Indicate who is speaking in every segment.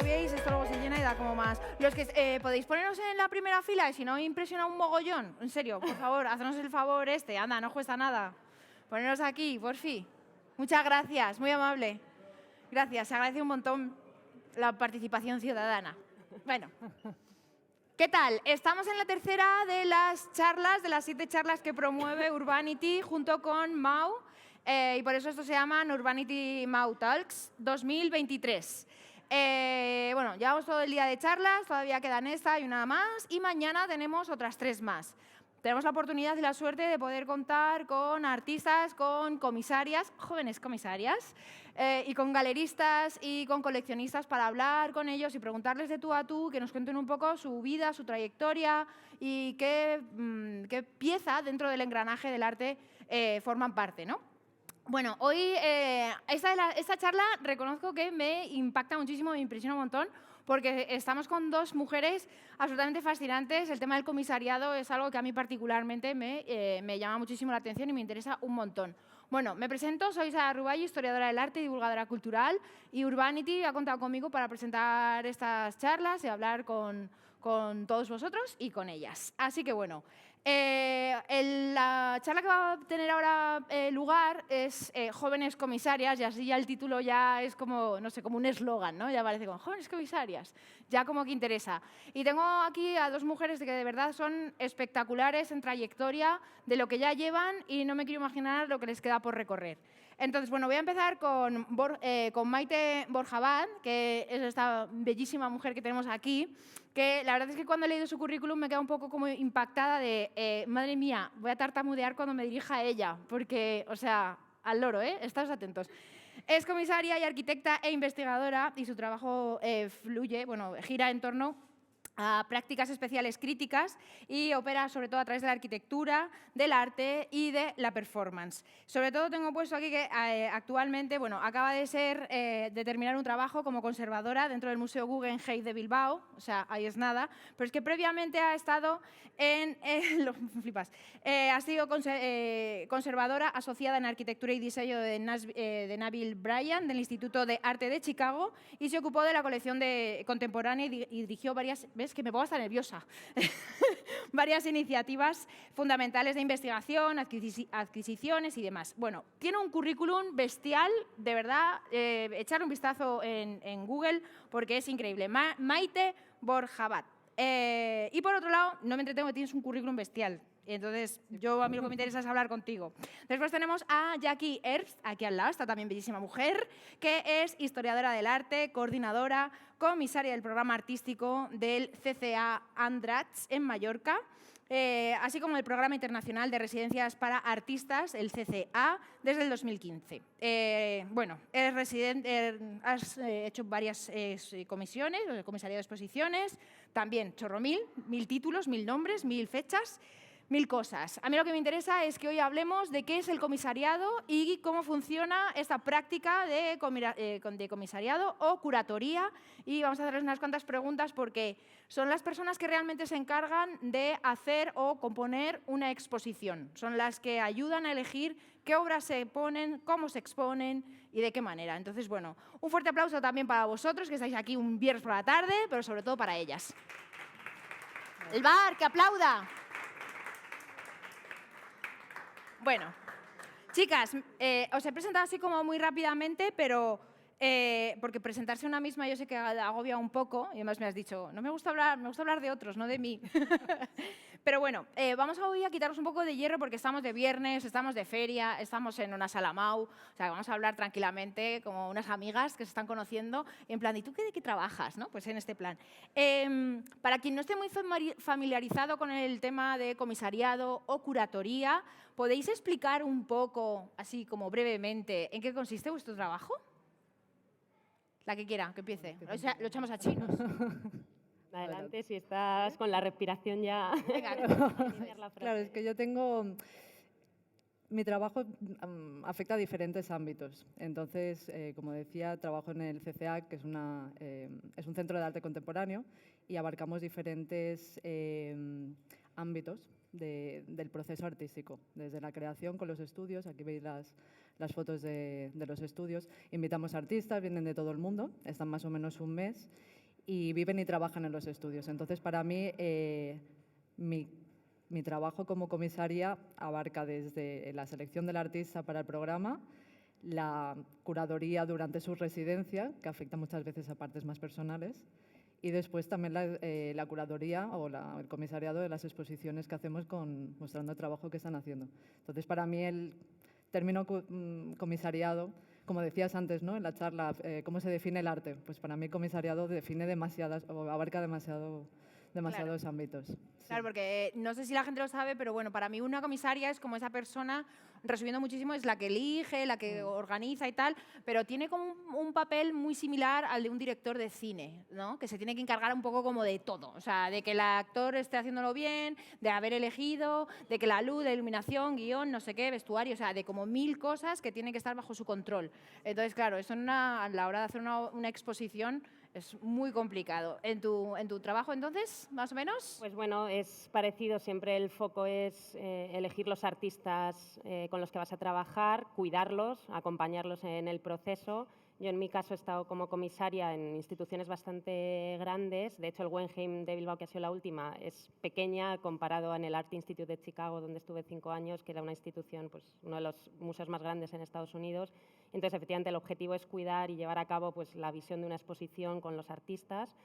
Speaker 1: veis, esto luego se llena y da como más. Los que podéis poneros en la primera fila y si no impresiona un mogollón. En serio, por favor, haznos el favor anda, no cuesta nada. Poneros aquí, por fin. Muchas gracias, muy amable. Gracias, se agradece un montón la participación ciudadana. Bueno, ¿qué tal? Estamos en la tercera de las charlas, de las 7 charlas que promueve Urbanity junto con MAU, y por eso esto se llama Urbanity MAU Talks 2023. Bueno, llevamos todo el día de charlas, todavía quedan esta y una más, y mañana tenemos otras 3 más. Tenemos la oportunidad y la suerte de poder contar con artistas, con comisarias, jóvenes comisarias, y con galeristas y con coleccionistas para hablar con ellos y preguntarles de tú a tú, que nos cuenten un poco su vida, su trayectoria y qué pieza dentro del engranaje del arte forman parte, ¿no? Bueno, hoy esta charla reconozco que me impacta muchísimo, me impresiona un montón, porque estamos con 2 mujeres absolutamente fascinantes. El tema del comisariado es algo que a mí particularmente me llama muchísimo la atención y me interesa un montón. Bueno, me presento, soy Sara Ruballo, historiadora del arte y divulgadora cultural, y Urbanity ha contado conmigo para presentar estas charlas y hablar con todos vosotros y con ellas. Así que bueno, la charla que va a tener ahora lugar es Jóvenes Comisarias, y así ya el título ya es como, no sé, como un eslogan, ¿no? Ya parece como Jóvenes Comisarias, ya como que interesa. Y tengo aquí a 2 mujeres que de verdad son espectaculares en trayectoria de lo que ya llevan y no me quiero imaginar lo que les queda por recorrer. Entonces, bueno, voy a empezar con Maite Borjabad, que es esta bellísima mujer que tenemos aquí, que la verdad es que cuando he leído su currículum me queda un poco como impactada de, madre mía, voy a tartamudear cuando me dirija a ella, porque, o sea, al loro, Estaos atentos. Es comisaria y arquitecta e investigadora y su trabajo gira en torno a prácticas especiales críticas y opera sobre todo a través de la arquitectura, del arte y de la performance. Sobre todo tengo puesto aquí que actualmente acaba de terminar un trabajo como conservadora dentro del Museo Guggenheim de Bilbao, o sea, ahí es nada, pero es que previamente ha estado ha sido conservadora asociada en arquitectura y diseño de Nabil Bryan del Instituto de Arte de Chicago y se ocupó de la colección contemporánea y dirigió varias... ¿Ves? Que me pongo hasta nerviosa. Varias iniciativas fundamentales de investigación, adquisiciones y demás. Bueno, tiene un currículum bestial, de verdad, echar un vistazo en Google porque es increíble. Maite Borjabad. Y por otro lado, no me entretengo, tienes un currículum bestial. Entonces, a mí lo que me interesa es hablar contigo. Después tenemos a Jackie Herbst, aquí al lado, esta también bellísima mujer, que es historiadora del arte, coordinadora, comisaria del programa artístico del CCA Andratx en Mallorca, así como el Programa Internacional de Residencias para Artistas, el CCA, desde el 2015. Has hecho varias comisiones, el comisariado de exposiciones, también chorro mil títulos, 1000 nombres, 1000 fechas, 1000 cosas. A mí lo que me interesa es que hoy hablemos de qué es el comisariado y cómo funciona esta práctica de comisariado o curatoría. Y vamos a hacerles unas cuantas preguntas porque son las personas que realmente se encargan de hacer o componer una exposición. Son las que ayudan a elegir qué obras se ponen, cómo se exponen y de qué manera. Entonces, bueno, un fuerte aplauso también para vosotros que estáis aquí un viernes por la tarde, pero sobre todo para ellas. El bar, que aplauda. Bueno, chicas, os he presentado así como muy rápidamente, pero porque presentarse una misma yo sé que agobia un poco, y además me has dicho, no me gusta hablar de otros, no de mí. Pero bueno, vamos hoy a quitaros un poco de hierro porque estamos de viernes, estamos de feria, estamos en una sala MAU, o sea, vamos a hablar tranquilamente como unas amigas que se están conociendo, en plan, ¿y tú de qué trabajas? ¿No? Pues en este plan. Para quien no esté muy familiarizado con el tema de comisariado o curatoría, ¿podéis explicar un poco, así como brevemente, en qué consiste vuestro trabajo? La que quiera, que empiece. O sea, lo echamos a chinos.
Speaker 2: Adelante, si estás con la respiración ya.
Speaker 1: Venga,
Speaker 3: claro, es que yo tengo... Mi trabajo afecta a diferentes ámbitos. Entonces, como decía, trabajo en el CCA, que es un centro de arte contemporáneo, y abarcamos diferentes ámbitos del proceso artístico, desde la creación con los estudios, aquí veis las fotos de los estudios, invitamos a artistas, vienen de todo el mundo, están más o menos un mes, y viven y trabajan en los estudios. Entonces, para mí, mi trabajo como comisaria abarca desde la selección del artista para el programa, la curaduría durante su residencia, que afecta muchas veces a partes más personales, y después también la curaduría o el comisariado de las exposiciones que hacemos mostrando el trabajo que están haciendo. Entonces, para mí el término comisariado, como decías antes, ¿no?, en la charla, ¿cómo se define el arte? Pues para mí comisariado define o abarca demasiados ámbitos. Sí.
Speaker 1: Claro, porque no sé si la gente lo sabe, pero bueno, para mí una comisaria es como esa persona, resumiendo muchísimo, es la que elige, la que organiza y tal, pero tiene como un papel muy similar al de un director de cine, ¿no? Que se tiene que encargar un poco como de todo, o sea, de que el actor esté haciéndolo bien, de haber elegido, de que la luz, la iluminación, guión, no sé qué, vestuario, o sea, de como 1000 cosas que tienen que estar bajo su control. Entonces, claro, eso a la hora de hacer una exposición es muy complicado. ¿En tu trabajo, entonces, más o menos?
Speaker 2: Pues bueno, es parecido. Siempre el foco es elegir los artistas con los que vas a trabajar, cuidarlos, acompañarlos en el proceso. Yo, en mi caso, he estado como comisaria en instituciones bastante grandes. De hecho, el Guggenheim de Bilbao, que ha sido la última, es pequeña comparado en el Art Institute de Chicago, donde estuve 5 años, que era una institución, pues, uno de los museos más grandes en Estados Unidos. Entonces, efectivamente, el objetivo es cuidar y llevar a cabo, pues, la visión de una exposición con los artistas.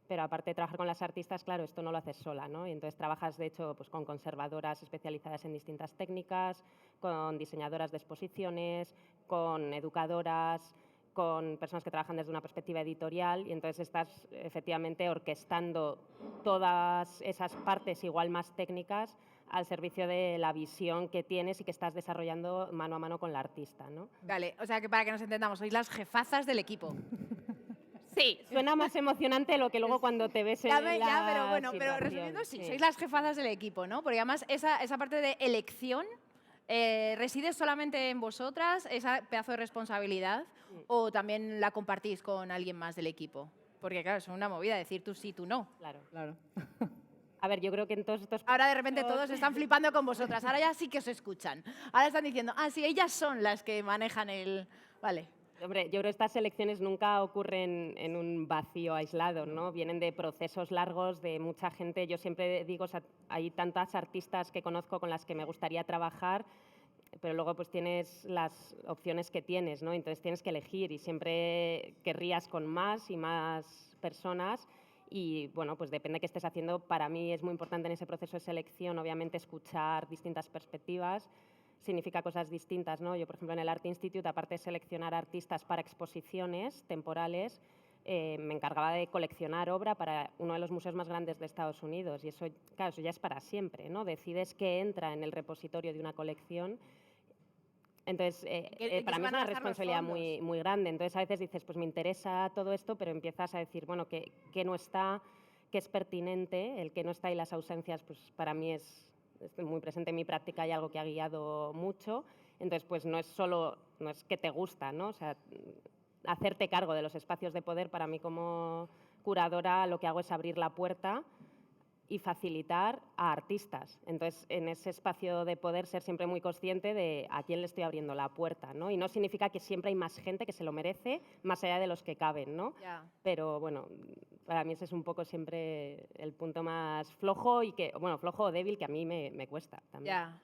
Speaker 2: Pero aparte de trabajar con las artistas, claro, esto no lo haces sola, ¿no? Y entonces trabajas, de hecho, pues con conservadoras especializadas en distintas técnicas, con diseñadoras de exposiciones, con educadoras, con personas que trabajan desde una perspectiva editorial, y entonces estás efectivamente orquestando todas esas partes igual más técnicas al servicio de la visión que tienes y que estás desarrollando mano a mano con la artista, ¿no?
Speaker 1: Vale, o sea que para que nos entendamos, sois las jefazas del equipo.
Speaker 2: Sí, suena más emocionante de lo que luego cuando te ves en
Speaker 1: Ya, pero
Speaker 2: la
Speaker 1: bueno, pero
Speaker 2: situación,
Speaker 1: resumiendo, sí, sois las jefazas del equipo, ¿no? Porque además esa parte de elección reside solamente en vosotras, esa pedazo de responsabilidad, o también la compartís con alguien más del equipo. Porque claro, es una movida decir tú sí, tú no.
Speaker 2: Claro.
Speaker 3: Claro.
Speaker 2: A ver, yo creo que en todos estos
Speaker 1: Ahora de repente
Speaker 2: procesos-
Speaker 1: todos están flipando con vosotras, ahora ya sí que os escuchan. Ahora están diciendo, ah, sí, ellas son las que manejan el... Vale.
Speaker 2: Hombre, yo creo que estas elecciones nunca ocurren en un vacío aislado, ¿no? Vienen de procesos largos, de mucha gente. Yo siempre digo, o sea, hay tantas artistas que conozco con las que me gustaría trabajar, pero luego pues tienes las opciones que tienes, ¿no? Entonces tienes que elegir y siempre querrías con más y más personas. Y bueno, pues depende de qué estés haciendo. Para mí es muy importante en ese proceso de selección, obviamente, escuchar distintas perspectivas. Significa cosas distintas, ¿no? Yo, por ejemplo, en el Art Institute, aparte de seleccionar artistas para exposiciones temporales, me encargaba de coleccionar obra para uno de los museos más grandes de Estados Unidos. Y eso, claro, eso ya es para siempre, ¿no? Decides qué entra en el repositorio de una colección. Entonces, para mí es una responsabilidad muy, muy grande. Entonces, a veces dices, pues me interesa todo esto, pero empiezas a decir, bueno, ¿qué no está, qué es pertinente? El que no está y las ausencias, pues para mí es muy presente en mi práctica y algo que ha guiado mucho. Entonces, pues no es que te gusta, ¿no? O sea, hacerte cargo de los espacios de poder, para mí como curadora lo que hago es abrir la puerta y facilitar a artistas. Entonces, en ese espacio de poder, ser siempre muy consciente de a quién le estoy abriendo la puerta, ¿no? Y no significa que siempre hay más gente que se lo merece, más allá de los que caben, ¿no?
Speaker 1: Ya.
Speaker 2: Pero, bueno, para mí ese es un poco siempre el punto más flojo y que, bueno, flojo o débil que a mí me cuesta también.
Speaker 1: Ya.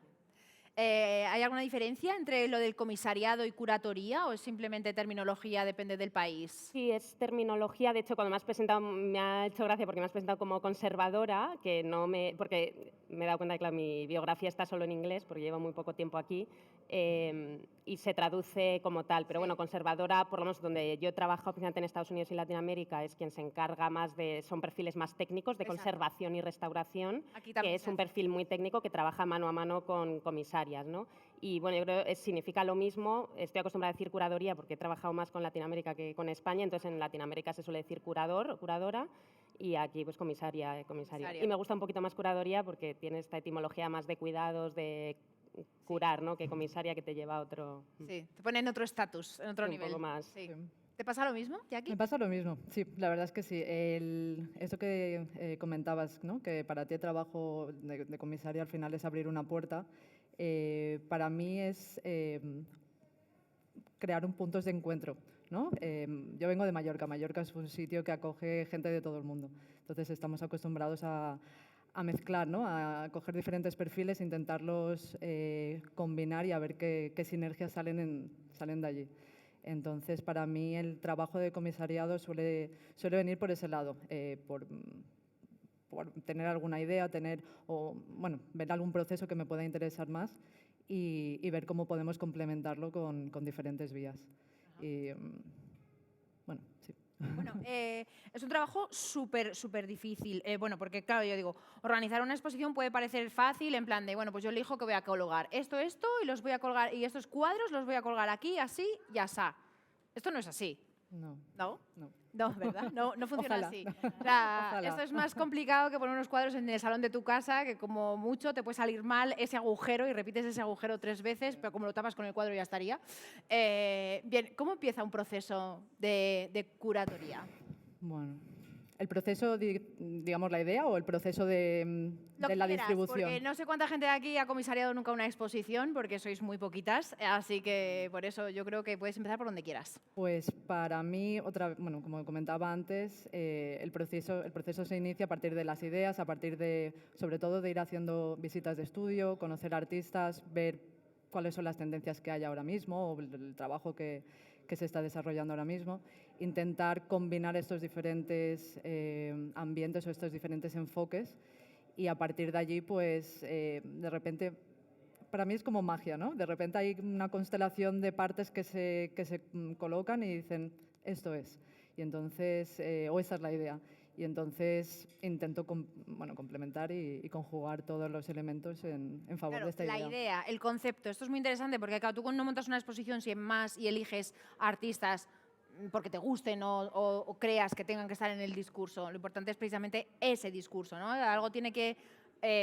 Speaker 1: ¿Hay alguna diferencia entre lo del comisariado y curatoría o es simplemente terminología, depende del país?
Speaker 2: Sí, es terminología. De hecho, cuando me has presentado, me ha hecho gracia porque me has presentado como conservadora, porque me he dado cuenta que claro, mi biografía está solo en inglés, porque llevo muy poco tiempo aquí, y se traduce como tal. Pero bueno, conservadora, por lo menos donde yo he trabajado, principalmente en Estados Unidos y Latinoamérica, es quien se encarga más son perfiles más técnicos de conservación y restauración, que es un perfil muy técnico que trabaja mano a mano con comisarias, ¿no? Y bueno, yo creo que significa lo mismo. Estoy acostumbrada a decir curaduría porque he trabajado más con Latinoamérica que con España, entonces en Latinoamérica se suele decir curador o curadora y aquí pues comisaria. Y me gusta un poquito más curaduría porque tiene esta etimología más de cuidados, de curar, ¿no? Que comisaria que te lleva a otro...
Speaker 1: Sí, te pone en otro estatus, en otro nivel.
Speaker 2: Un poco más.
Speaker 1: Sí. ¿Te pasa lo mismo, Jackie?
Speaker 3: Me pasa lo mismo, sí, la verdad es que sí. Eso que comentabas, ¿no? Que para ti el trabajo de comisaria al final es abrir una puerta, para mí es crear un puntos de encuentro, ¿no? Yo vengo de Mallorca. Mallorca es un sitio que acoge gente de todo el mundo. Entonces estamos acostumbrados a mezclar, ¿no? A coger diferentes perfiles, intentarlos combinar y a ver qué sinergias salen de allí. Entonces, para mí el trabajo de comisariado suele venir por ese lado, por tener alguna idea, ver algún proceso que me pueda interesar más y ver cómo podemos complementarlo con diferentes vías. Y, bueno, sí.
Speaker 1: Bueno, es un trabajo súper difícil. Bueno, porque claro, yo digo, organizar una exposición puede parecer fácil, en plan de, bueno, pues yo elijo que voy a colgar esto, y los voy a colgar, y estos cuadros los voy a colgar aquí, así y asá. Esto no es así.
Speaker 3: No.
Speaker 1: ¿No?
Speaker 3: No.
Speaker 1: No, ¿verdad? No funciona
Speaker 3: Ojalá.
Speaker 1: así. O sea,
Speaker 3: Ojalá.
Speaker 1: esto es más complicado que poner unos cuadros en el salón de tu casa, que como mucho te puede salir mal ese agujero y repites ese agujero 3 veces, pero como lo tapas con el cuadro ya estaría. Bien, ¿cómo empieza un proceso de curatoría?
Speaker 3: Bueno, el proceso, digamos, la idea o el proceso de
Speaker 1: Lo que
Speaker 3: la
Speaker 1: quieras,
Speaker 3: distribución.
Speaker 1: porque no sé cuánta gente de aquí ha comisariado nunca una exposición, porque sois muy poquitas, así que por eso yo creo que puedes empezar por donde quieras.
Speaker 3: Pues para mí, bueno, como comentaba antes, el proceso se inicia a partir de las ideas, a partir sobre todo, de ir haciendo visitas de estudio, conocer artistas, ver cuáles son las tendencias que hay ahora mismo o el trabajo que se está desarrollando ahora mismo, intentar combinar estos diferentes ambientes o estos diferentes enfoques y a partir de allí, pues, de repente, para mí es como magia, ¿no? De repente hay una constelación de partes que se colocan y dicen, esto es. Y entonces, o esa es la idea. Y entonces intento complementar y conjugar todos los elementos en favor
Speaker 1: Claro,
Speaker 3: de esta idea.
Speaker 1: la idea, el concepto, esto es muy interesante porque claro, tú no montas una exposición sin más y eliges artistas porque te gusten o creas que tengan que estar en el discurso. Lo importante es precisamente ese discurso, ¿no? Algo tiene que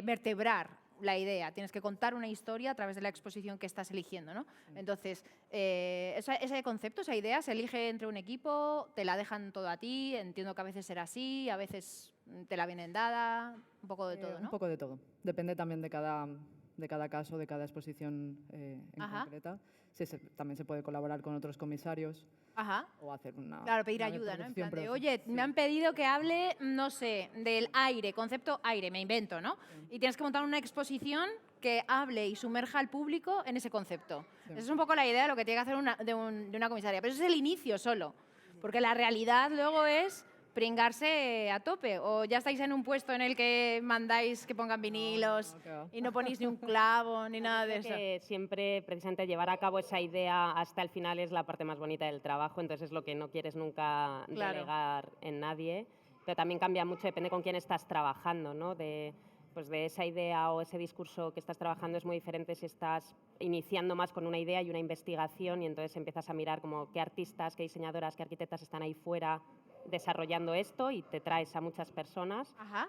Speaker 1: vertebrar la idea, tienes que contar una historia a través de la exposición que estás eligiendo, ¿no? Entonces, ese concepto, esa idea, se elige entre un equipo, te la dejan todo a ti, entiendo que a veces será así, a veces te la vienen dada, un poco de todo, ¿no?
Speaker 3: Un poco de todo. Depende también de cada caso, de cada exposición en concreta. Sí, también se puede colaborar con otros comisarios.
Speaker 1: Ajá.
Speaker 3: O hacer
Speaker 1: Claro, pedir ayuda, ¿no? En plan de, oye, me han pedido que hable, no sé, del aire, concepto aire, me invento, ¿no? Y tienes que montar una exposición que hable y sumerja al público en ese concepto. Esa es un poco la idea de lo que tiene que hacer de una comisaria. Pero eso es el inicio solo, porque la realidad luego es pringarse a tope, o ya estáis en un puesto en el que mandáis que pongan vinilos y no ponéis ni un clavo ni nada de eso.
Speaker 2: Que siempre, precisamente, llevar a cabo esa idea hasta el final es la parte más bonita del trabajo, entonces es lo que no quieres nunca delegar en nadie, pero también cambia mucho, depende con quién estás trabajando, ¿no? Pues de esa idea o ese discurso que estás trabajando es muy diferente si estás iniciando más con una idea y una investigación y entonces empiezas a mirar como qué artistas, qué diseñadoras, qué arquitectas están ahí fuera desarrollando esto y te traes a muchas personas.
Speaker 1: Ajá.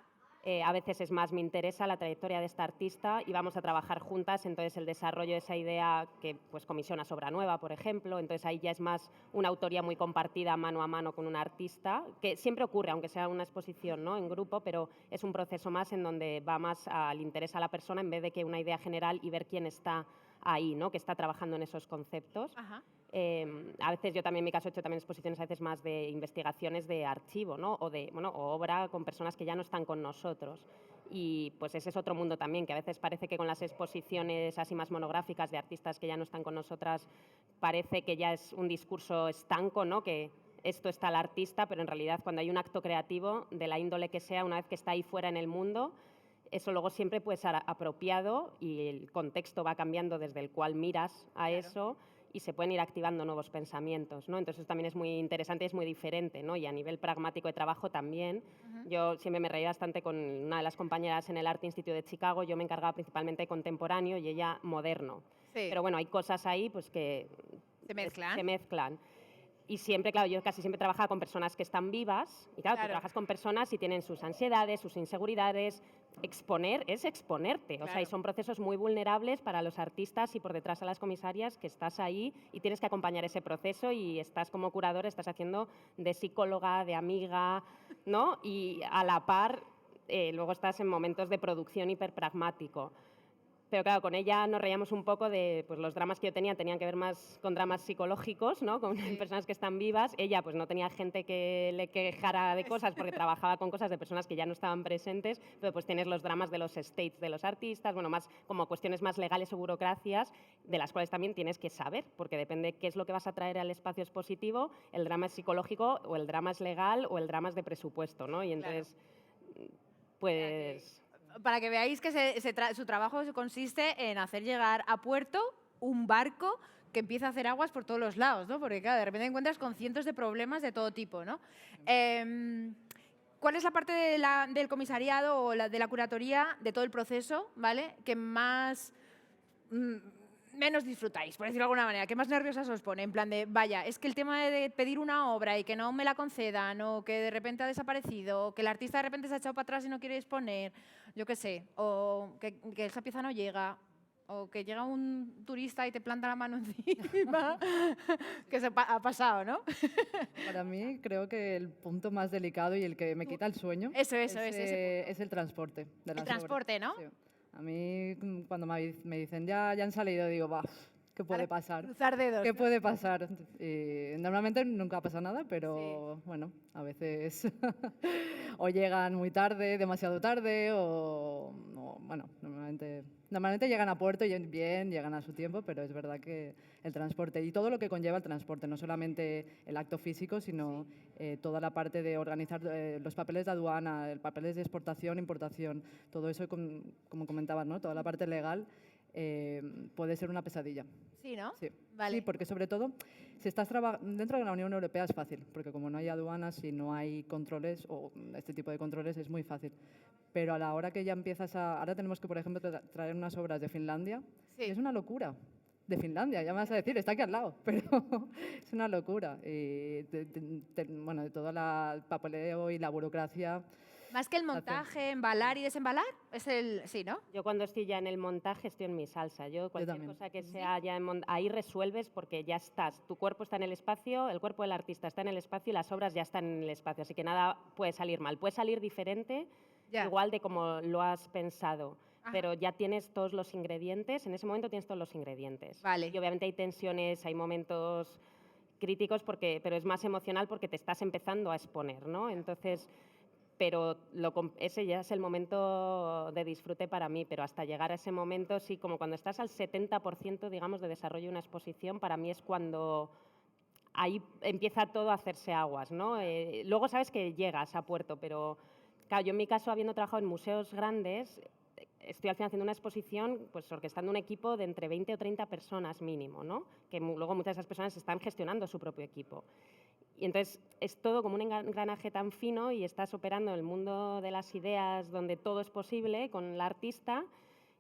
Speaker 2: A veces me interesa la trayectoria de esta artista y vamos a trabajar juntas, entonces el desarrollo de esa idea que pues comisiona obra nueva, por ejemplo, entonces ahí ya es más una autoría muy compartida mano a mano con un artista, que siempre ocurre, aunque sea una exposición, ¿no? En grupo, pero es un proceso más en donde va más al interés a la persona en vez de que una idea general y ver quién está ahí, ¿no? Que está trabajando en esos conceptos.
Speaker 1: Ajá.
Speaker 2: A veces yo también, en mi caso, he hecho también exposiciones a veces más de investigaciones de archivo, ¿no? O obra con personas que ya no están con nosotros. Y pues ese es otro mundo también, que a veces parece que con las exposiciones así más monográficas de artistas que ya no están con nosotras, parece que ya es un discurso estanco, ¿no? Que esto está el artista, pero en realidad cuando hay un acto creativo, de la índole que sea, una vez que está ahí fuera en el mundo, eso luego siempre puede ser apropiado y el contexto va cambiando desde el cual miras a eso y se pueden ir activando nuevos pensamientos, ¿no? Entonces eso también es muy interesante y es muy diferente, ¿no? Y a nivel pragmático de trabajo también. Yo siempre me reí bastante con una de las compañeras en el Art Institute de Chicago, yo me encargaba principalmente de contemporáneo y ella moderno.
Speaker 1: Sí.
Speaker 2: Pero bueno, hay cosas ahí pues que
Speaker 1: Se mezclan.
Speaker 2: Se mezclan. Y siempre, claro, yo casi siempre trabajaba con personas que están vivas y claro, tú trabajas con personas y tienen sus ansiedades, sus inseguridades. Exponer es exponerte, o sea, y son procesos muy vulnerables para los artistas y por detrás a las comisarias que estás ahí y tienes que acompañar ese proceso y estás como curador, estás haciendo de psicóloga, de amiga, ¿no? Y a la par luego estás en momentos de producción hiperpragmático. Pero claro, con ella nos reíamos un poco de pues, los dramas que yo tenía, tenían que ver más con dramas psicológicos, ¿no? Con personas que están vivas. Ella pues no tenía gente que le quejara de cosas porque trabajaba con cosas de personas que ya no estaban presentes, pero pues tienes los dramas de los estates de los artistas, bueno, más como cuestiones más legales o burocracias, de las cuales también tienes que saber, porque depende qué es lo que vas a traer al espacio expositivo, el drama es psicológico o el drama es legal o el drama es de presupuesto, ¿no? Y entonces, pues...
Speaker 1: Para que veáis que su trabajo consiste en hacer llegar a puerto un barco que empieza a hacer aguas por todos los lados, ¿no? Porque, claro, de repente encuentras con cientos de problemas de todo tipo, ¿no? ¿Cuál es la parte del comisariado o de la curatoría de todo el proceso, ¿vale? Que más... menos disfrutáis, por decirlo de alguna manera, ¿qué más nerviosas os pone? En plan de, vaya, es que el tema de pedir una obra y que no me la concedan, o que de repente ha desaparecido, o que el artista de repente se ha echado para atrás y no quiere exponer, yo qué sé, o que esa pieza no llega, o que llega un turista y te planta la mano encima, que ha pasado, ¿no?
Speaker 3: Para mí, creo que el punto más delicado y el que me quita el sueño
Speaker 1: es
Speaker 3: el transporte de las
Speaker 1: el transporte,
Speaker 3: obras.
Speaker 1: ¿no?
Speaker 3: Sí. A mí, cuando me dicen ya han salido, digo, va, ¿qué puede pasar?
Speaker 1: Cruzar dedos.
Speaker 3: ¿Qué puede pasar? Y normalmente nunca pasa nada, pero bueno, a veces o llegan muy tarde, demasiado tarde, o bueno, normalmente llegan a puerto y bien, llegan a su tiempo, pero es verdad que el transporte y todo lo que conlleva el transporte, no solamente el acto físico, sino toda la parte de organizar los papeles de aduana, papeles de exportación, importación, todo eso, como comentabas, ¿no? Toda la parte legal puede ser una pesadilla.
Speaker 1: Sí, ¿no?
Speaker 3: Sí.
Speaker 1: Vale.
Speaker 3: Sí, porque sobre todo, si estás dentro de la Unión Europea es fácil, porque como no hay aduanas y no hay controles, o este tipo de controles, es muy fácil. Pero a la hora que ya empiezas ahora tenemos que, por ejemplo, traer unas obras de Finlandia,
Speaker 1: Sí.
Speaker 3: y es una locura. De Finlandia, ya me vas a decir, está aquí al lado, pero es una locura. Y bueno, de todo el papeleo y la burocracia.
Speaker 1: Más que el montaje, embalar y desembalar, es el... Sí, ¿no?
Speaker 2: Yo cuando estoy ya en el montaje estoy en mi salsa. Yo cualquier
Speaker 3: también.
Speaker 2: cosa que sea ya ahí resuelves porque ya estás. Tu cuerpo está en el espacio, el cuerpo del artista está en el espacio y las obras ya están en el espacio. Así que nada puede salir mal. Puede salir diferente,
Speaker 1: Ya.
Speaker 2: igual de como lo has pensado.
Speaker 1: Ajá.
Speaker 2: Pero ya tienes todos los ingredientes, en ese momento tienes todos los ingredientes.
Speaker 1: Vale.
Speaker 2: Y obviamente hay tensiones, hay momentos críticos, pero es más emocional porque te estás empezando a exponer, ¿no? Entonces... pero ese ya es el momento de disfrute para mí, pero hasta llegar a ese momento, sí, como cuando estás al 70%, digamos, de desarrollo de una exposición, para mí es cuando ahí empieza todo a hacerse aguas, ¿no? Luego sabes que llegas a puerto, pero claro, yo en mi caso, habiendo trabajado en museos grandes, estoy al final haciendo una exposición, pues orquestando un equipo de entre 20 o 30 personas mínimo, ¿no? Que luego muchas de esas personas están gestionando su propio equipo. Y entonces es todo como un engranaje tan fino y estás operando en el mundo de las ideas donde todo es posible con el artista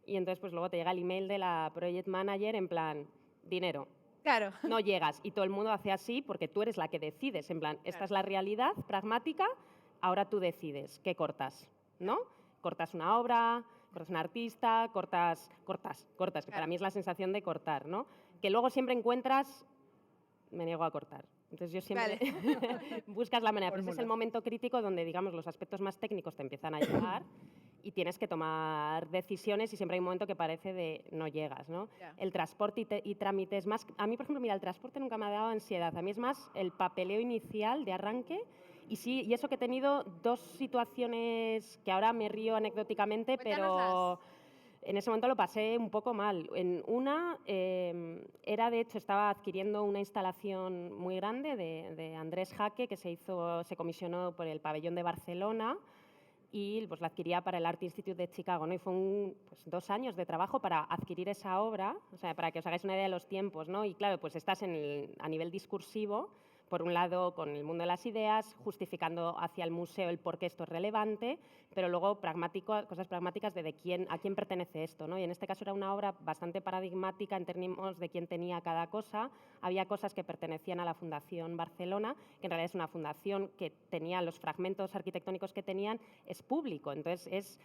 Speaker 2: y entonces pues luego te llega el email de la project manager en plan, dinero.
Speaker 1: Claro.
Speaker 2: No llegas y todo el mundo hace así porque tú eres la que decides, en plan, esta es la realidad pragmática, ahora tú decides qué cortas, ¿no? Cortas una obra, cortas un artista, cortas, que para mí es la sensación de cortar, ¿no? Que luego siempre encuentras, me niego a cortar. Entonces yo siempre buscas la manera, pero ese es el momento crítico donde, digamos, los aspectos más técnicos te empiezan a llegar y tienes que tomar decisiones y siempre hay un momento que parece de no llegas, ¿no?
Speaker 1: Ya.
Speaker 2: El transporte y trámites más... A mí, por ejemplo, mira, el transporte nunca me ha dado ansiedad. A mí es más el papeleo inicial de arranque y sí, y eso que he tenido dos situaciones que ahora me río anecdóticamente, pero...
Speaker 1: Cuéntanoslas.
Speaker 2: En ese momento lo pasé un poco mal. En una, era de hecho, estaba adquiriendo una instalación muy grande de Andrés Jaque, que se comisionó por el pabellón de Barcelona y pues la adquiría para el Art Institute de Chicago, ¿no? Y fue 2 años de trabajo para adquirir esa obra, o sea, para que os hagáis una idea de los tiempos, ¿no? Y claro, pues estás a nivel discursivo, por un lado con el mundo de las ideas, justificando hacia el museo el por qué esto es relevante, pero luego cosas pragmáticas de a quién pertenece esto, ¿no? Y en este caso era una obra bastante paradigmática en términos de quién tenía cada cosa. Había cosas que pertenecían a la Fundación Barcelona, que en realidad es una fundación que tenía los fragmentos arquitectónicos que tenían, es público, entonces es...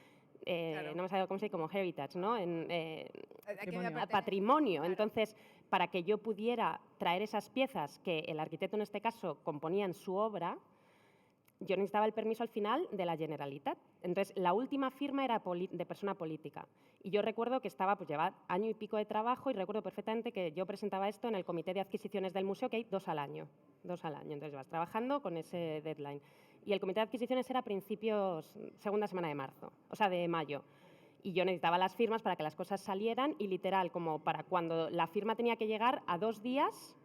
Speaker 1: Claro.
Speaker 2: No me sale cómo se dice, como heritage, ¿no?
Speaker 3: Patrimonio.
Speaker 2: Patrimonio.
Speaker 1: Claro.
Speaker 2: Entonces, para que yo pudiera traer esas piezas que el arquitecto en este caso componía en su obra, yo necesitaba el permiso al final de la Generalitat. Entonces, la última firma era de persona política. Y yo recuerdo que estaba, pues llevaba año y pico de trabajo y recuerdo perfectamente que yo presentaba esto en el comité de adquisiciones del museo, que hay 2 al año. 2 al año. Entonces, vas trabajando con ese deadline. Y el comité de adquisiciones era a principios, segunda semana de marzo, o sea, de mayo. Y yo necesitaba las firmas para que las cosas salieran y literal, como para cuando la firma tenía que llegar, a 2 días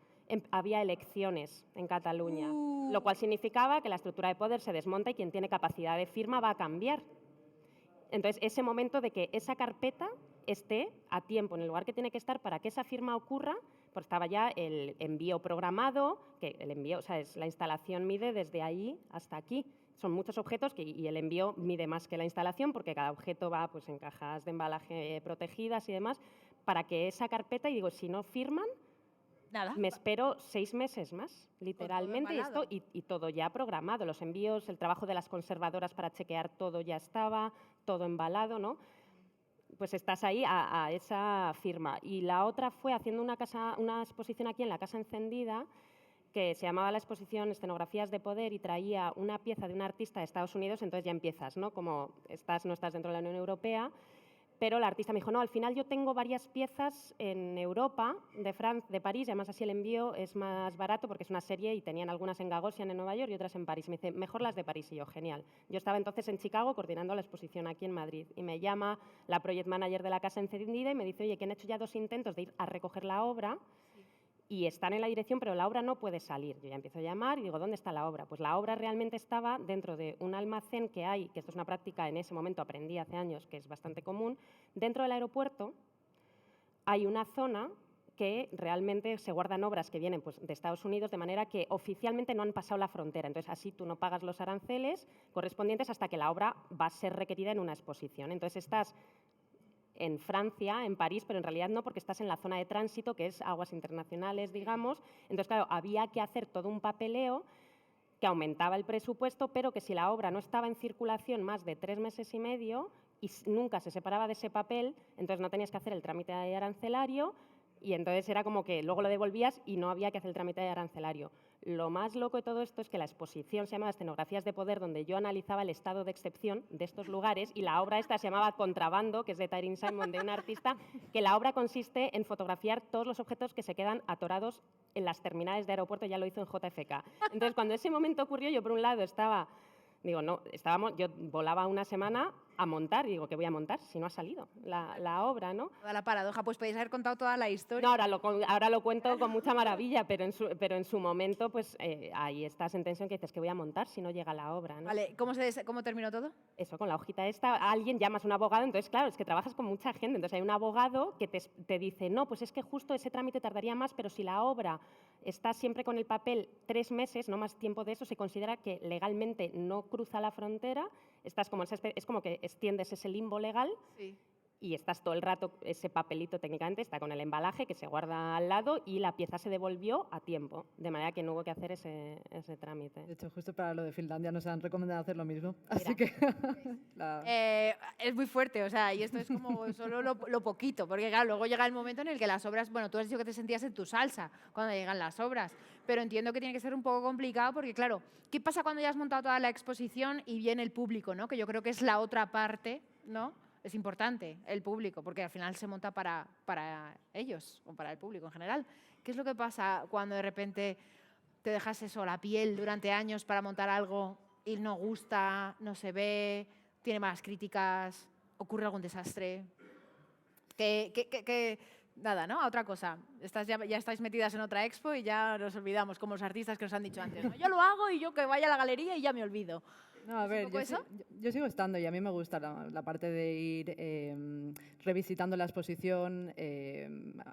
Speaker 2: había elecciones en Cataluña, lo cual significaba que la estructura de poder se desmonta y quien tiene capacidad de firma va a cambiar. Entonces, ese momento de que esa carpeta esté a tiempo en el lugar que tiene que estar para que esa firma ocurra, pues estaba ya el envío programado, que el envío, o sea, la instalación mide desde ahí hasta aquí. Son muchos objetos y el envío mide más que la instalación porque cada objeto va pues, en cajas de embalaje protegidas y demás, para que esa carpeta, y digo, si no firman,
Speaker 1: Nada.
Speaker 2: me espero 6 meses más, literalmente, y todo ya programado. Los envíos, el trabajo de las conservadoras para chequear todo ya estaba, todo embalado, ¿no? Pues estás ahí a esa firma. Y la otra fue haciendo una exposición aquí en la Casa Encendida, que se llamaba la exposición Escenografías de Poder y traía una pieza de un artista de Estados Unidos, entonces ya empiezas, ¿no? Como no estás dentro de la Unión Europea, pero la artista me dijo, no, al final yo tengo varias piezas en Europa, de París, y además así el envío es más barato porque es una serie y tenían algunas en Gagosian en Nueva York y otras en París. Me dice, mejor las de París. Y yo, genial. Yo estaba entonces en Chicago coordinando la exposición aquí en Madrid y me llama la project manager de la Casa Encendida y me dice, oye, que han hecho ya 2 intentos de ir a recoger la obra y están en la dirección, pero la obra no puede salir. Yo ya empiezo a llamar y digo, ¿dónde está la obra? Pues la obra realmente estaba dentro de un almacén que hay, que esto es una práctica, en ese momento aprendí hace años, que es bastante común. Dentro del aeropuerto hay una zona que realmente se guardan obras que vienen pues, de Estados Unidos, de manera que oficialmente no han pasado la frontera. Entonces, así tú no pagas los aranceles correspondientes hasta que la obra va a ser requerida en una exposición. Entonces, estás en Francia, en París, pero en realidad no, porque estás en la zona de tránsito, que es aguas internacionales, digamos. Entonces, claro, había que hacer todo un papeleo que aumentaba el presupuesto, pero que si la obra no estaba en circulación más de 3 meses y medio y nunca se separaba de ese papel, entonces no tenías que hacer el trámite arancelario y entonces era como que luego lo devolvías y no había que hacer el trámite arancelario. Lo más loco de todo esto es que la exposición se llamaba Escenografías de Poder, donde yo analizaba el estado de excepción de estos lugares, y la obra esta se llamaba Contrabando, que es de Taryn Simon, de un artista, que la obra consiste en fotografiar todos los objetos que se quedan atorados en las terminales de aeropuerto, ya lo hizo en JFK. Entonces, cuando ese momento ocurrió, yo por un lado yo volaba una semana a montar, y digo, ¿qué voy a montar si no ha salido la obra, ¿no?
Speaker 1: Toda la paradoja, pues podéis haber contado toda la historia.
Speaker 2: No, ahora lo cuento con mucha maravilla, pero en su momento, pues ahí estás en tensión que dices, ¿qué voy a montar si no llega la obra, ¿no?
Speaker 1: Vale, ¿cómo terminó todo?
Speaker 2: Eso, con la hojita esta, alguien llamas a un abogado, entonces claro, es que trabajas con mucha gente, entonces hay un abogado que te dice, no, pues es que justo ese trámite tardaría más, pero si la obra está siempre con el papel 3 meses, no más tiempo de eso, se considera que legalmente no cruza la frontera, estás como es como que extiendes ese limbo legal.
Speaker 1: Sí.
Speaker 2: Y estás todo el rato, ese papelito técnicamente está con el embalaje que se guarda al lado y la pieza se devolvió a tiempo, de manera que no hubo que hacer ese trámite.
Speaker 3: De hecho, justo para lo de Finlandia nos han recomendado hacer lo mismo, así que...
Speaker 1: Es muy fuerte, o sea, y esto es como solo lo poquito, porque claro, luego llega el momento en el que las obras, bueno, tú has dicho que te sentías en tu salsa cuando llegan las obras, pero entiendo que tiene que ser un poco complicado porque, claro, ¿qué pasa cuando ya has montado toda la exposición y viene el público, ¿no? Que yo creo que es la otra parte, ¿no? Es importante el público, porque al final se monta para ellos o para el público en general. ¿Qué es lo que pasa cuando de repente te dejas eso, la piel durante años para montar algo y no gusta, no se ve, tiene malas críticas, ocurre algún desastre? Nada, ¿no? A otra cosa. Ya estáis metidas en otra expo y ya nos olvidamos, como los artistas que nos han dicho antes, ¿no? Yo lo hago y yo que vaya a la galería y ya me olvido.
Speaker 3: No, a ver, yo sigo estando y a mí me gusta la parte de ir revisitando la exposición,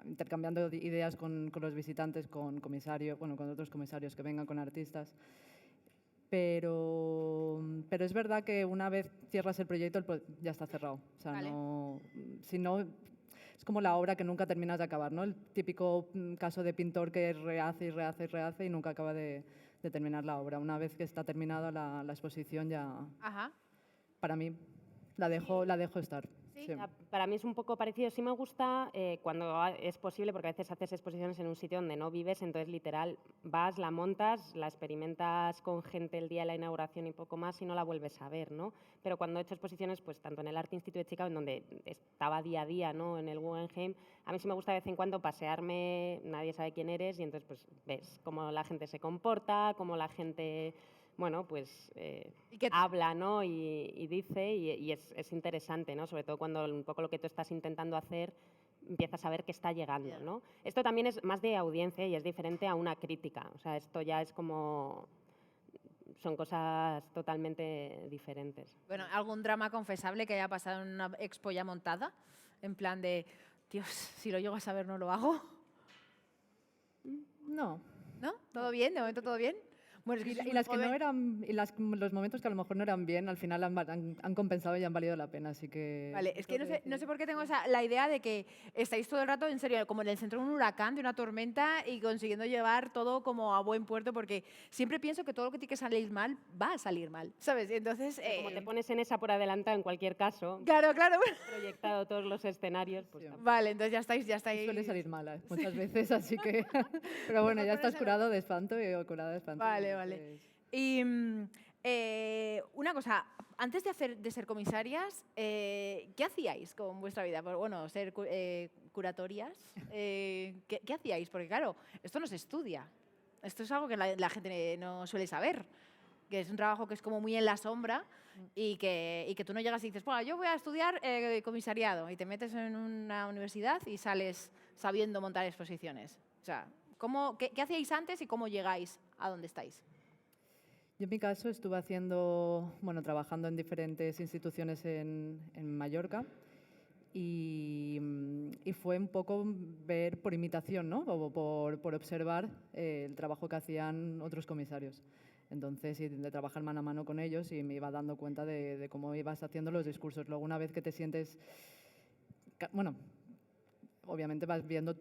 Speaker 3: intercambiando ideas con los visitantes, con otros comisarios que vengan con artistas. Pero es verdad que una vez cierras el proyecto, ya está cerrado. O sea,
Speaker 1: vale.
Speaker 3: Si no, es como la obra que nunca terminas de acabar, ¿no? El típico caso de pintor que rehace y rehace y rehace y nunca acaba de terminar la obra. Una vez que está terminada la exposición ya,
Speaker 1: Ajá.
Speaker 3: para mí, la dejo estar.
Speaker 1: Sí.
Speaker 3: Sí.
Speaker 2: Para mí es un poco parecido. Sí me gusta cuando es posible, porque a veces haces exposiciones en un sitio donde no vives, entonces literal vas, la montas, la experimentas con gente el día de la inauguración y poco más y no la vuelves a ver, ¿no? Pero cuando he hecho exposiciones, pues tanto en el Art Institute de Chicago, en donde estaba día a día, ¿no? En el Guggenheim, a mí sí me gusta de vez en cuando pasearme, nadie sabe quién eres y entonces pues ves cómo la gente se comporta, cómo la gente... Bueno, pues
Speaker 1: ¿Y qué-
Speaker 2: habla, ¿no? Y dice, y es interesante, ¿no? Sobre todo cuando un poco lo que tú estás intentando hacer empiezas a ver que está llegando, ¿no? Esto también es más de audiencia y es diferente a una crítica. O sea, esto ya es como... Son cosas totalmente diferentes.
Speaker 1: Bueno, ¿algún drama confesable que haya pasado en una expo ya montada? En plan de, Dios, si lo llego a saber no lo hago.
Speaker 3: No.
Speaker 1: ¿No? ¿Todo bien? ¿De momento todo bien? Bueno, es que
Speaker 3: Y,
Speaker 1: sois
Speaker 3: y
Speaker 1: muy
Speaker 3: las que no
Speaker 1: joven.
Speaker 3: eran, los momentos que a lo mejor no eran bien, al final han compensado y han valido la pena, así que...
Speaker 1: Vale, es que
Speaker 3: tengo
Speaker 1: no sé
Speaker 3: decir-
Speaker 1: por qué tengo la idea de que estáis todo el rato, en serio, como en el centro de un huracán, de una tormenta y consiguiendo llevar todo como a buen puerto, porque siempre pienso que todo lo que tiene que salir mal va a salir mal, ¿sabes? Y entonces...
Speaker 2: Pero como te pones en esa por adelantado, en cualquier caso,
Speaker 1: Claro, claro.
Speaker 2: proyectado todos los escenarios, pues
Speaker 3: Sí.
Speaker 2: tampoco.
Speaker 1: Vale, entonces ya
Speaker 3: Y
Speaker 1: estáis...
Speaker 3: suele salir mala muchas veces, así que... Pero bueno, ya estás curado de espanto o curada de espanto.
Speaker 1: Vale,
Speaker 3: y
Speaker 1: vale.
Speaker 3: entonces-
Speaker 1: Y una cosa, antes de ser comisarias, ¿qué hacíais con vuestra vida? Pues, bueno, ser curatorias, ¿qué hacíais? Porque claro, esto no se estudia. Esto es algo que la gente no suele saber, que es un trabajo que es como muy en la sombra y que tú no llegas y dices, bueno, yo voy a estudiar comisariado y te metes en una universidad y sales sabiendo montar exposiciones. O sea, qué hacíais antes y cómo llegáis a donde estáis?
Speaker 3: Yo en mi caso estuve trabajando en diferentes instituciones en Mallorca y fue un poco ver por imitación, ¿no? O por observar el trabajo que hacían otros comisarios. Entonces, y de trabajar mano a mano con ellos y me iba dando cuenta de cómo ibas haciendo los discursos. Luego, una vez que te sientes, bueno, obviamente vas viendo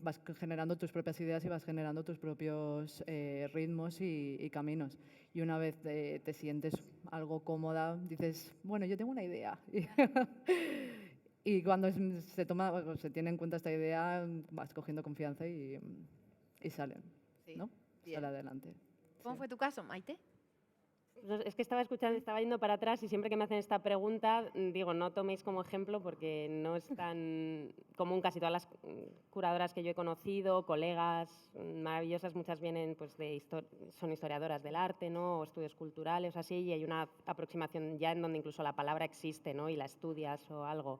Speaker 3: vas generando tus propias ideas y vas generando tus propios ritmos y caminos. Y una vez te sientes algo cómoda, dices, bueno, yo tengo una idea. Y cuando se tiene en cuenta esta idea, vas cogiendo confianza y salen,
Speaker 1: Sí,
Speaker 3: ¿no?
Speaker 1: bien.
Speaker 3: Sale adelante.
Speaker 1: ¿Cómo
Speaker 3: Sí.
Speaker 1: fue tu caso, Maite?
Speaker 2: Es que estaba escuchando, estaba yendo para atrás y siempre que me hacen esta pregunta, digo, no toméis como ejemplo porque no es tan común. Casi todas las curadoras que yo he conocido, colegas maravillosas, muchas vienen pues son historiadoras del arte, ¿no? O estudios culturales o así, y hay una aproximación ya en donde incluso la palabra existe, ¿no? Y la estudias o algo.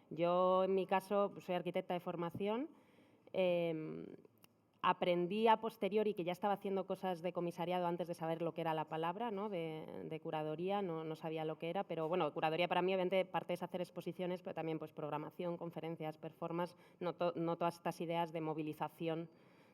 Speaker 2: Yo, en mi caso, pues, soy arquitecta de formación. Aprendí a posteriori que ya estaba haciendo cosas de comisariado antes de saber lo que era la palabra, ¿no? de curadoría, no sabía lo que era, pero bueno, curadoría para mí obviamente parte es hacer exposiciones, pero también pues programación, conferencias, performance, no todas estas ideas de movilización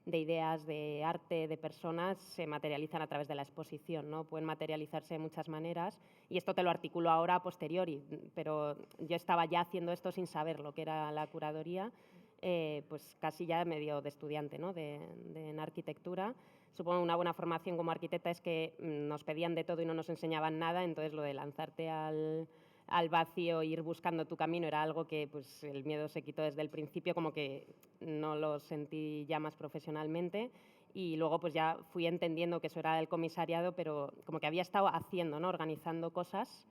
Speaker 2: de ideas, de arte, de personas, se materializan a través de la exposición, ¿no? Pueden materializarse de muchas maneras y esto te lo articulo ahora a posteriori, pero yo estaba ya haciendo esto sin saber lo que era la curadoría. Pues casi ya medio de estudiante, ¿no? en arquitectura. Supongo una buena formación como arquitecta es que nos pedían de todo y no nos enseñaban nada, entonces lo de lanzarte al vacío e ir buscando tu camino era algo que pues, el miedo se quitó desde el principio, como que no lo sentí ya más profesionalmente. Y luego pues ya fui entendiendo que eso era el comisariado, pero como que había estado haciendo, ¿no? Organizando cosas,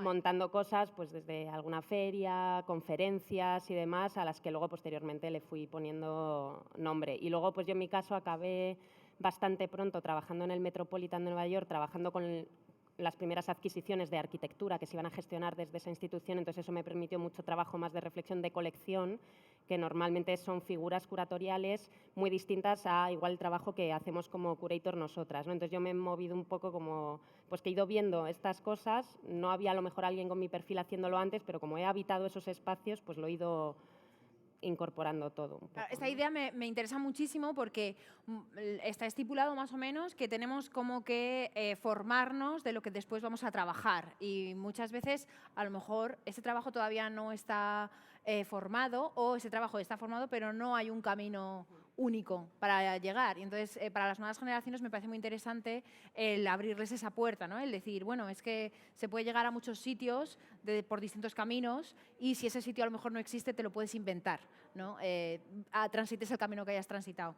Speaker 2: montando cosas, pues desde alguna feria, conferencias y demás, a las que luego posteriormente le fui poniendo nombre. Y luego, pues yo en mi caso acabé bastante pronto trabajando en el Metropolitan de Nueva York, trabajando con las primeras adquisiciones de arquitectura que se iban a gestionar desde esa institución, entonces eso me permitió mucho trabajo más de reflexión de colección, que normalmente son figuras curatoriales muy distintas a igual el trabajo que hacemos como curator nosotras, ¿no? Entonces yo me he movido un poco como, pues que he ido viendo estas cosas, no había a lo mejor alguien con mi perfil haciéndolo antes, pero como he habitado esos espacios, pues lo he ido incorporando todo. Un poco,
Speaker 1: Esta
Speaker 2: ¿no?
Speaker 1: idea me interesa muchísimo porque está estipulado más o menos que tenemos como que formarnos de lo que después vamos a trabajar y muchas veces a lo mejor ese trabajo todavía no está formado o ese trabajo está formado pero no hay un camino único para llegar. Y entonces, para las nuevas generaciones me parece muy interesante el abrirles esa puerta, ¿no? El decir, bueno, es que se puede llegar a muchos sitios por distintos caminos y si ese sitio a lo mejor no existe, te lo puedes inventar, ¿no? Transites el camino que hayas transitado.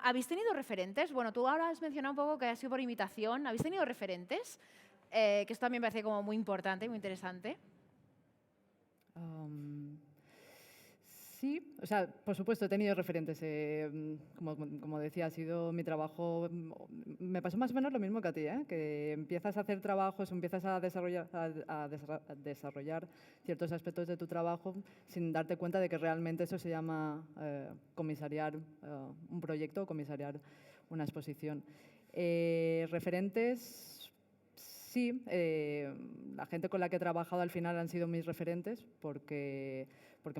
Speaker 1: ¿Habéis tenido referentes? Bueno, tú ahora has mencionado un poco que ha sido por imitación. ¿Habéis tenido referentes? Que esto también me parece como muy importante, muy interesante.
Speaker 3: Sí, o sea, por supuesto he tenido referentes. Como decía, ha sido mi trabajo. Me pasó más o menos lo mismo que a ti, que empiezas a hacer trabajos, empiezas a desarrollar ciertos aspectos de tu trabajo sin darte cuenta de que realmente eso se llama comisariar un proyecto o comisariar una exposición. Referentes, sí, la gente con la que he trabajado al final han sido mis referentes porque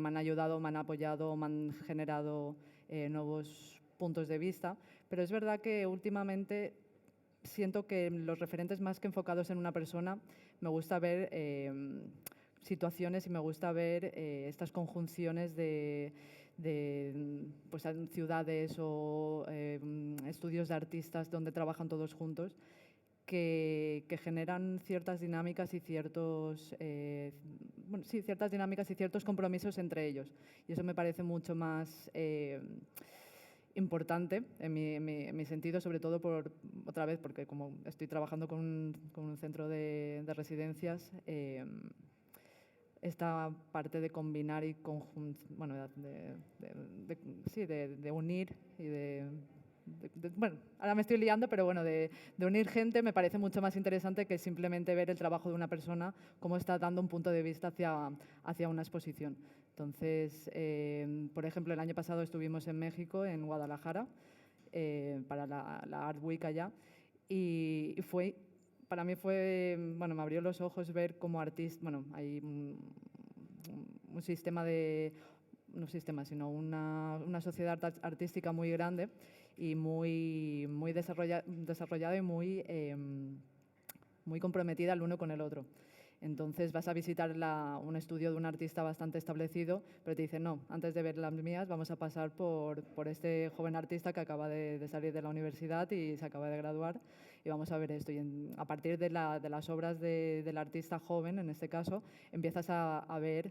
Speaker 3: me han ayudado, me han apoyado, me han generado nuevos puntos de vista, pero es verdad que últimamente siento que los referentes más que enfocados en una persona, me gusta ver situaciones y me gusta ver estas conjunciones de pues, ciudades o estudios de artistas donde trabajan todos juntos que generan ciertas dinámicas y ciertas dinámicas y ciertos compromisos entre ellos. Y eso me parece mucho más importante en mi sentido, sobre todo otra vez, porque como estoy trabajando con un centro de residencias, esta parte de combinar y de unir y bueno, ahora me estoy liando, pero bueno, de unir gente me parece mucho más interesante que simplemente ver el trabajo de una persona, cómo está dando un punto de vista hacia una exposición. Entonces, por ejemplo, el año pasado estuvimos en México, en Guadalajara, para la Art Week allá, y para mí fue, bueno, me abrió los ojos ver como artista, bueno, hay un sistema no un sistema, sino una sociedad artística muy grande y muy desarrollada y muy comprometida el uno con el otro. Entonces vas a visitar un estudio de un artista bastante establecido, pero te dicen, no, antes de ver las mías vamos a pasar por este joven artista que acaba de salir de la universidad y se acaba de graduar y vamos a ver esto. Y a partir de las obras del artista joven, en este caso, empiezas a ver...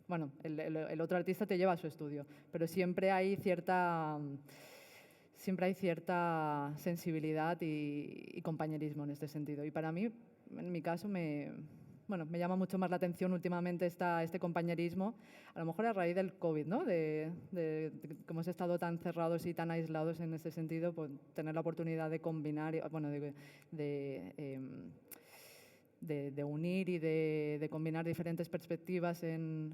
Speaker 3: bueno, el otro artista te lleva a su estudio, pero siempre hay cierta sensibilidad y compañerismo en este sentido. Y para mí, en mi caso, me llama mucho más la atención últimamente este compañerismo, a lo mejor a raíz del COVID, ¿no? De que hemos estado tan cerrados y tan aislados en ese sentido, pues tener la oportunidad de combinar, de unir y de combinar diferentes perspectivas en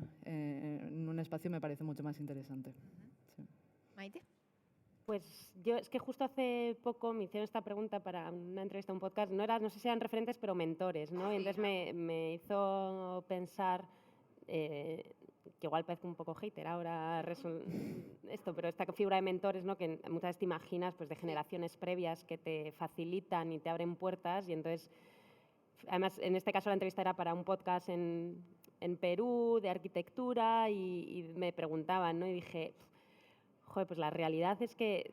Speaker 3: un espacio me parece mucho más interesante. Sí.
Speaker 1: Maite.
Speaker 2: Pues yo, es que justo hace poco me hicieron esta pregunta para una entrevista a un podcast, no sé si eran referentes, pero mentores, ¿no? Y entonces me hizo pensar, que igual parezco un poco hater ahora esto, pero esta figura de mentores, ¿no? Que muchas veces te imaginas pues, de generaciones previas que te facilitan y te abren puertas y entonces... Además, en este caso la entrevista era para un podcast en Perú de arquitectura y me preguntaban, ¿no? Y dije, joder, pues la realidad es que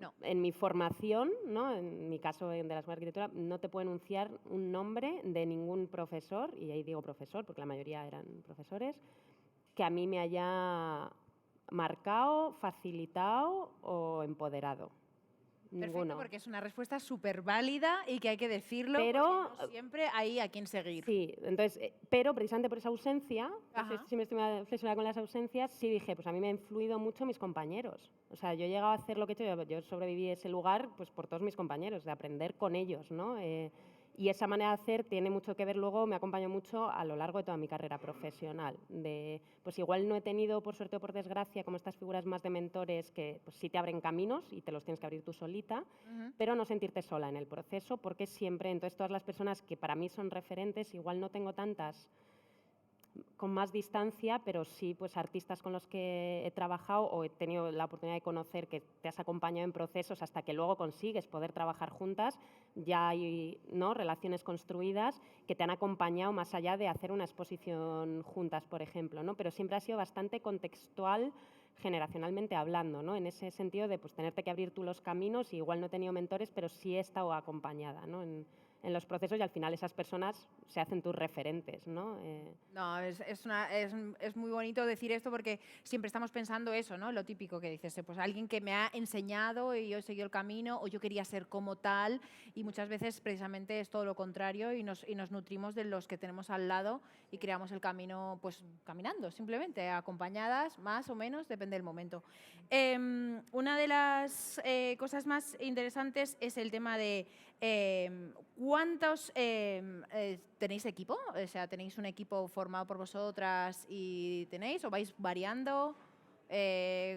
Speaker 1: No.
Speaker 2: en mi formación, ¿no? En mi caso de la Escuela de Arquitectura, no te puedo enunciar un nombre de ningún profesor, y ahí digo profesor porque la mayoría eran profesores, que a mí me haya marcado, facilitado o empoderado.
Speaker 1: Perfecto,
Speaker 2: Ninguno.
Speaker 1: porque es una respuesta súper válida y que hay que decirlo,
Speaker 2: pero
Speaker 1: porque no siempre hay a quien seguir.
Speaker 2: Sí, entonces, pero precisamente por esa ausencia,
Speaker 1: Ajá.
Speaker 2: si me estoy flexionada con las ausencias, sí dije, pues a mí me han influido mucho mis compañeros. O sea, yo he llegado a hacer lo que he hecho, yo sobreviví a ese lugar pues por todos mis compañeros, de aprender con ellos, ¿no? Y esa manera de hacer tiene mucho que ver luego, me acompañó mucho a lo largo de toda mi carrera profesional. Pues igual no he tenido, por suerte o por desgracia, como estas figuras más de mentores que pues, sí te abren caminos y te los tienes que abrir tú solita, pero no sentirte sola en el proceso, porque siempre, entonces todas las personas que para mí son referentes, igual no tengo tantas con más distancia, pero sí, pues artistas con los que he trabajado o he tenido la oportunidad de conocer, que te has acompañado en procesos hasta que luego consigues poder trabajar juntas, ya hay, ¿no?, relaciones construidas que te han acompañado más allá de hacer una exposición juntas, por ejemplo, ¿no? Pero siempre ha sido bastante contextual, generacionalmente hablando, ¿no? En ese sentido de pues tenerte que abrir tú los caminos, y igual no he tenido mentores, pero sí he estado acompañada, ¿no?, en los procesos, y al final esas personas se hacen tus referentes, ¿no?
Speaker 1: No, es muy bonito decir esto porque siempre estamos pensando eso, ¿no? Lo típico que dices, pues alguien que me ha enseñado y yo he seguido el camino, o yo quería ser como tal, y muchas veces precisamente es todo lo contrario, y nos nutrimos de los que tenemos al lado y creamos el camino pues caminando, simplemente, acompañadas, más o menos, depende del momento. Una de las cosas más interesantes es el tema de ¿cuántos tenéis equipo? O sea, ¿tenéis un equipo formado por vosotras y tenéis, o vais variando?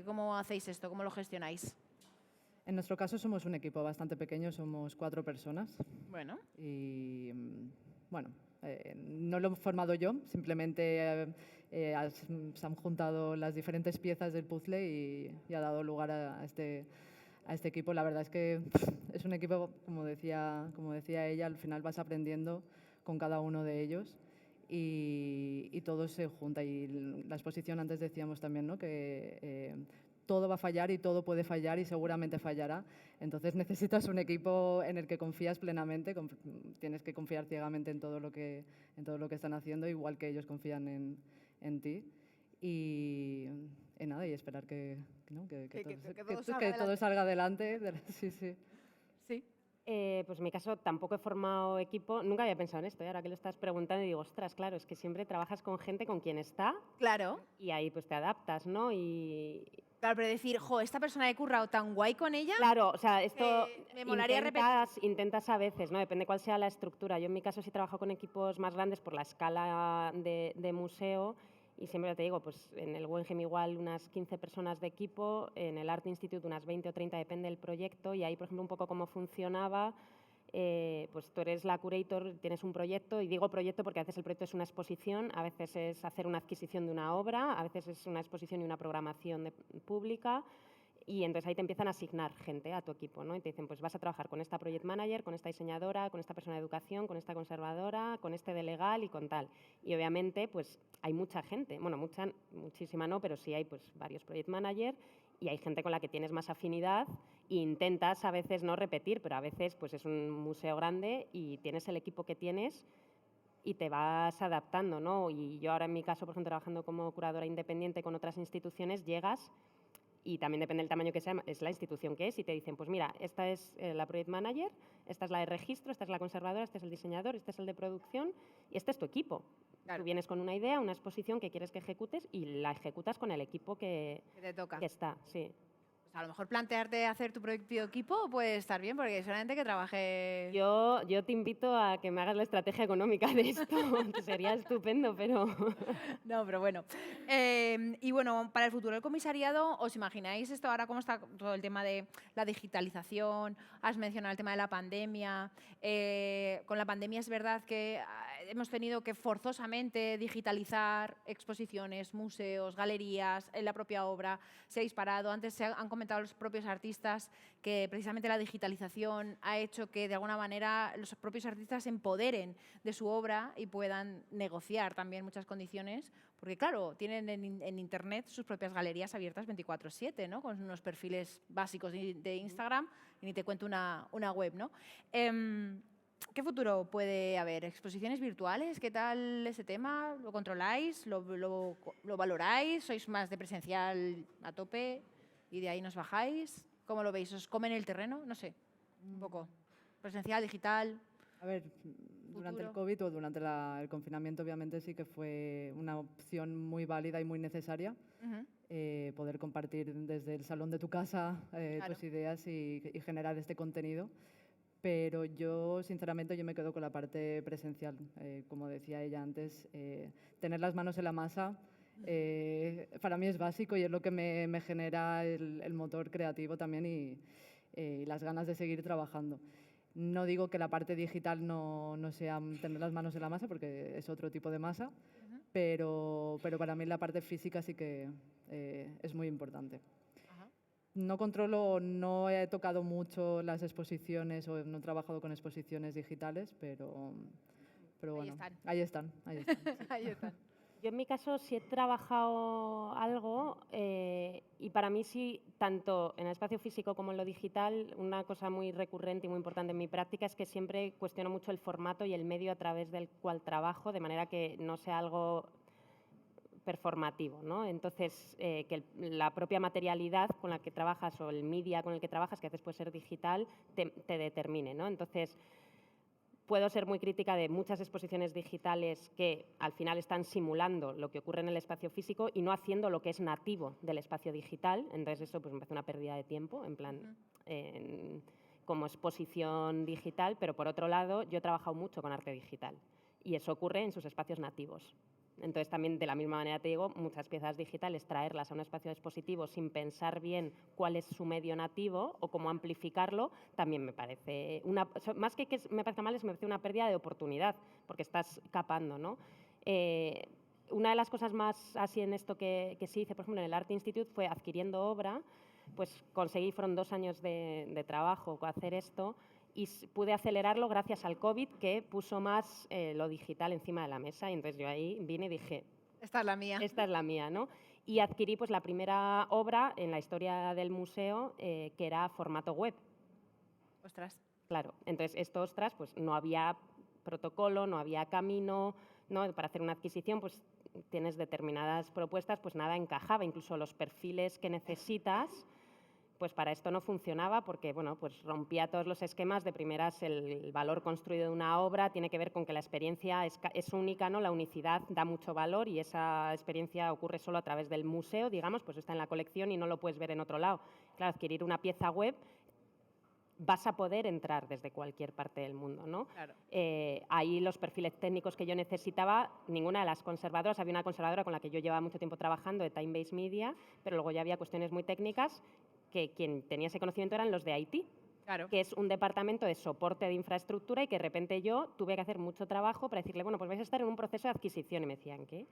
Speaker 1: ¿Cómo hacéis esto? ¿Cómo lo gestionáis?
Speaker 3: En nuestro caso somos un equipo bastante pequeño, somos 4 personas.
Speaker 1: Bueno.
Speaker 3: Y bueno, no lo he formado yo, simplemente se han juntado las diferentes piezas del puzzle y ha dado lugar a este equipo. La verdad es que es un equipo, como decía ella, al final vas aprendiendo con cada uno de ellos y todo se junta. Y la exposición, antes decíamos también, ¿no?, que todo va a fallar y todo puede fallar y seguramente fallará. Entonces necesitas un equipo en el que confías plenamente, tienes que confiar ciegamente en todo lo que están haciendo, igual que ellos confían en ti. Y nada, y esperar que todo salga adelante. Sí, sí.
Speaker 1: Sí.
Speaker 2: Pues en mi caso tampoco he formado equipo, nunca había pensado en esto, y ahora que lo estás preguntando digo, ostras, claro, es que siempre trabajas con gente con quien está.
Speaker 1: Claro.
Speaker 2: Y ahí pues te adaptas, ¿no? Y
Speaker 1: Claro, pero decir, jo, esta persona he currado tan guay con ella.
Speaker 2: claro, o sea, esto
Speaker 1: me molaría
Speaker 2: intentas a veces, ¿no? Depende cuál sea la estructura. Yo en mi caso sí trabajo con equipos más grandes por la escala de museo, y siempre te digo, pues en el Guggenheim igual unas 15 personas de equipo, en el Art Institute unas 20 o 30, depende del proyecto, y ahí, por ejemplo, un poco cómo funcionaba. Pues tú eres la curator, tienes un proyecto, y digo proyecto porque a veces el proyecto es una exposición, a veces es hacer una adquisición de una obra, a veces es una exposición y una programación pública, y entonces ahí te empiezan a asignar gente a tu equipo, ¿no? Y te dicen, pues vas a trabajar con esta project manager, con esta diseñadora, con esta persona de educación, con esta conservadora, con este de legal y con tal. Y obviamente pues hay mucha gente, bueno, muchísima no, pero sí hay pues varios project manager, y hay gente con la que tienes más afinidad e intentas a veces no repetir, pero a veces pues es un museo grande y tienes el equipo que tienes y te vas adaptando, ¿no? Y yo ahora en mi caso, por ejemplo, trabajando como curadora independiente con otras instituciones, llegas y también depende del tamaño que sea, es la institución que es, y te dicen, pues mira, esta es la project manager, esta es la de registro, esta es la conservadora, este es el diseñador, este es el de producción y este es tu equipo.
Speaker 1: Claro.
Speaker 2: Tú vienes con una idea, una exposición que quieres que ejecutes y la ejecutas con el equipo que
Speaker 1: te toca.
Speaker 2: Que está, sí.
Speaker 1: Pues a lo mejor plantearte hacer tu propio equipo puede estar bien, porque solamente que trabajes...
Speaker 2: Yo te invito a que me hagas la estrategia económica de esto, que sería estupendo, pero...
Speaker 1: No, pero bueno. Y bueno, para el futuro del comisariado, ¿os imagináis esto ahora cómo está todo el tema de la digitalización? Has mencionado el tema de la pandemia. Con la pandemia es verdad que hemos tenido que forzosamente digitalizar exposiciones, museos, galerías, en la propia obra. Se ha disparado. Antes se han comentado los propios artistas que precisamente la digitalización ha hecho que de alguna manera los propios artistas se empoderen de su obra y puedan negociar también muchas condiciones, porque claro, tienen en Internet sus propias galerías abiertas 24/7, ¿no? Con unos perfiles básicos de Instagram, y ni te cuento una web, ¿no? ¿Qué futuro puede haber? ¿Exposiciones virtuales? ¿Qué tal ese tema? ¿Lo controláis? ¿Lo valoráis? ¿Sois más de presencial a tope y de ahí nos bajáis? ¿Cómo lo veis? ¿Os comen el terreno? No sé, un poco. ¿Presencial, digital?
Speaker 3: A ver, durante el COVID o durante el confinamiento obviamente sí que fue una opción muy válida y muy necesaria. Poder compartir desde el salón de tu casa
Speaker 1: Claro.
Speaker 3: tus ideas y generar este contenido. Pero yo, sinceramente, yo me quedo con la parte presencial. Como decía ella antes, tener las manos en la masa para mí es básico y es lo que me genera el motor creativo también y las ganas de seguir trabajando. No digo que la parte digital no sea tener las manos en la masa, porque es otro tipo de masa, pero para mí la parte física sí que es muy importante. No controlo, no he tocado mucho las exposiciones o no he trabajado con exposiciones digitales, pero bueno, ahí están. Sí.
Speaker 1: Ahí están.
Speaker 2: Yo en mi caso sí he trabajado algo y para mí sí, tanto en el espacio físico como en lo digital, una cosa muy recurrente y muy importante en mi práctica es que siempre cuestiono mucho el formato y el medio a través del cual trabajo, de manera que no sea algo performativo, ¿no? Entonces, que la propia materialidad con la que trabajas o el media con el que trabajas, que a veces puede ser digital, te determine, ¿no? Entonces, puedo ser muy crítica de muchas exposiciones digitales que al final están simulando lo que ocurre en el espacio físico y no haciendo lo que es nativo del espacio digital. Entonces, eso pues, me parece una pérdida de tiempo, en plan, como exposición digital, pero por otro lado, yo he trabajado mucho con arte digital y eso ocurre en sus espacios nativos. Entonces, también de la misma manera te digo, muchas piezas digitales, traerlas a un espacio expositivo sin pensar bien cuál es su medio nativo o cómo amplificarlo, también me parece, más que me parezca mal, me parece una pérdida de oportunidad, porque estás capando, ¿no? Una de las cosas más así en esto que sí hice, por ejemplo, en el Art Institute, fue adquiriendo obra, pues conseguí, fueron 2 años de trabajo hacer esto, y pude acelerarlo gracias al COVID, que puso más lo digital encima de la mesa. Y entonces yo ahí vine y dije...
Speaker 1: Esta es la mía.
Speaker 2: Esta es la mía, ¿no? Y adquirí pues, la primera obra en la historia del museo, que era formato web.
Speaker 1: Ostras.
Speaker 2: Claro, entonces esto, ostras, pues no había protocolo, no había camino, ¿no? Para hacer una adquisición, pues tienes determinadas propuestas, pues nada encajaba, incluso los perfiles que necesitas, pues para esto no funcionaba porque, bueno, pues rompía todos los esquemas. De primeras, el valor construido de una obra tiene que ver con que la experiencia es única, ¿no? La unicidad da mucho valor y esa experiencia ocurre solo a través del museo, digamos, pues está en la colección y no lo puedes ver en otro lado. Claro, adquirir una pieza web, vas a poder entrar desde cualquier parte del mundo, ¿no?
Speaker 1: Claro.
Speaker 2: Ahí los perfiles técnicos que yo necesitaba, ninguna de las conservadoras, había una conservadora con la que yo llevaba mucho tiempo trabajando, de Time Based Media, pero luego ya había cuestiones muy técnicas que quien tenía ese conocimiento eran los de IT,
Speaker 1: Claro.
Speaker 2: que es un departamento de soporte de infraestructura y que de repente yo tuve que hacer mucho trabajo para decirle, bueno, pues vais a estar en un proceso de adquisición. Y me decían, ¿qué?